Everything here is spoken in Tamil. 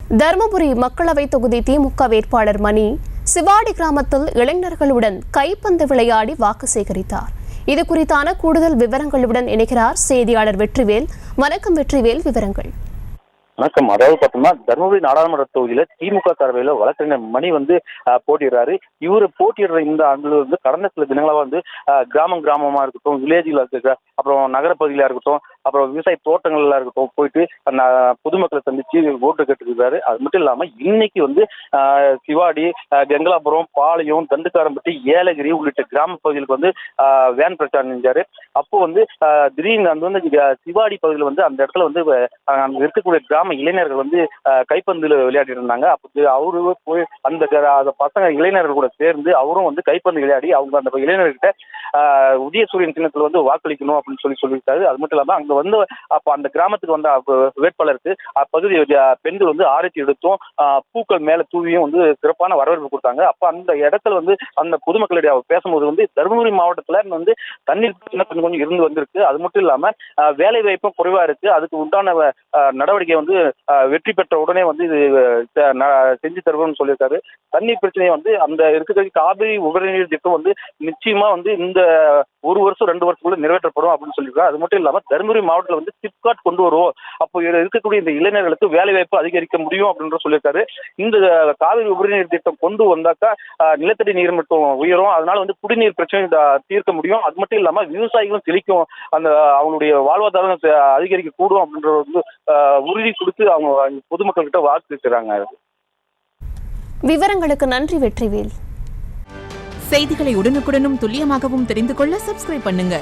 தருமபுரி மக்களவை தொகுதி திமுக வேட்பாளர் மணி சிவாடி கிராமத்தில் இளைஞர்களுடன் கைப்பந்து விளையாடி வாக்கு சேகரித்தார். இது குறித்தான கூடுதல் விவரங்களுடன் இணைக்கிறார் செய்தியாளர் வெற்றிவேல். வணக்கம் வெற்றிவேல், விவரங்கள். வணக்கம். அதாவது பார்த்தோம்னா தருமபுரி நாடாளுமன்ற தொகுதியில திமுக சார்பில் வழக்கறிஞர் மணி போட்டியிடுறாரு. இவரு போட்டியிடுற இந்த ஆண்டுல கடந்த சில தினங்களா கிராமமா இருக்கட்டும், வில்லேஜ்ல இருக்க, அப்புறம் நகர பகுதியில இருக்கட்டும், அப்புறம் விவசாய தோட்டங்கள்ல இருக்கட்டும் போயிட்டு பொதுமக்களை சந்திச்சு ஓட்டு கேட்டுருக்காரு. அது மட்டும் இல்லாம இன்னைக்கு சிவாடி, கெங்கலாபுரம், பாளையம், தண்டுக்காரம்பட்டி, ஏலகிரி உள்ளிட்ட கிராம பகுதிகளுக்கு வேன் பிரச்சாரம் செஞ்சாரு. அப்போ திடீர்னு சிவாடி பகுதியில் அந்த இடத்துல அங்க இருக்கக்கூடிய கிராம இளைஞர்கள் கைப்பந்து விளையாடி இருந்தாங்க. அப்போ அவரு போய் அந்த பசங்க இளைஞர்கள் கூட சேர்ந்து அவரும் கைப்பந்து விளையாடி அவங்க அந்த இளைஞர்கிட்ட உதயசூரியன் சின்னத்துல வாக்களிக்கணும் அப்படின்னு சொல்லியிருக்காரு. அது மட்டும் இல்லாம அங்க அப்ப அந்த கிராமத்துக்கு வேட்பாளருக்கு பகுதி பெண்கள் ஆரத்தி எடுத்தும் பூக்கள் மேல தூவியும் சிறப்பான வரவேற்பு கொடுத்தாங்க. அப்ப அந்த இடத்துல அந்த பொதுமக்களிடையே அவர் பேசும்போது தருமபுரி மாவட்டத்துல தண்ணீர் கொஞ்சம் இருந்து வந்திருக்கு. அது மட்டும் இல்லாம வேலை வாய்ப்பும் குறைவா இருக்கு. அதுக்கு உண்டான நடவடிக்கை வெற்றி பெற்ற உடனே இது செஞ்சு தருவோம்னு சொல்லியிருக்காரு. தண்ணீர் பிரச்சனையை அந்த இருக்கிற காவிரி உபரிநீர் திட்டம் நிச்சயமா இந்த ஒரு வருஷம் 2 வருஷத்துக்குள்ள நிறைவேற்றப்படும் அப்படின்னு சொல்லியிருக்காரு. அது மட்டும் இல்லாம தருமபுரி மாவட்டத்தில் சிப்காட் கொண்டு வருவோம், அப்போ இருக்கக்கூடிய இந்த இளைஞர்களுக்கு வேலை வாய்ப்பு அதிகரிக்க முடியும் அப்படின்னு சொல்லியிருக்காரு. இந்த காவிரி உபரிநீர் திட்டம் கொண்டு வந்தாக்கா நிலத்தடி நீர் மட்டும் உயரும், அதனால குடிநீர் பிரச்சனை தீர்க்க முடியும். அது மட்டும் இல்லாம விவசாயிகளும் செழிக்கும், அந்த அவங்களுடைய வாழ்வாதாரம் அதிகரிக்க கூடும் அப்படின்ற உறுதி கொடுத்து அவங்க பொதுமக்கள் கிட்ட வாக்களிக்கிறாங்க. விவரங்களுக்கு நன்றி வெற்றிவேல். செய்திகளை உடனுக்குடனும் துல்லியமாகவும் தெரிந்து கொள்ள சப்ஸ்கிரைப் பண்ணுங்க.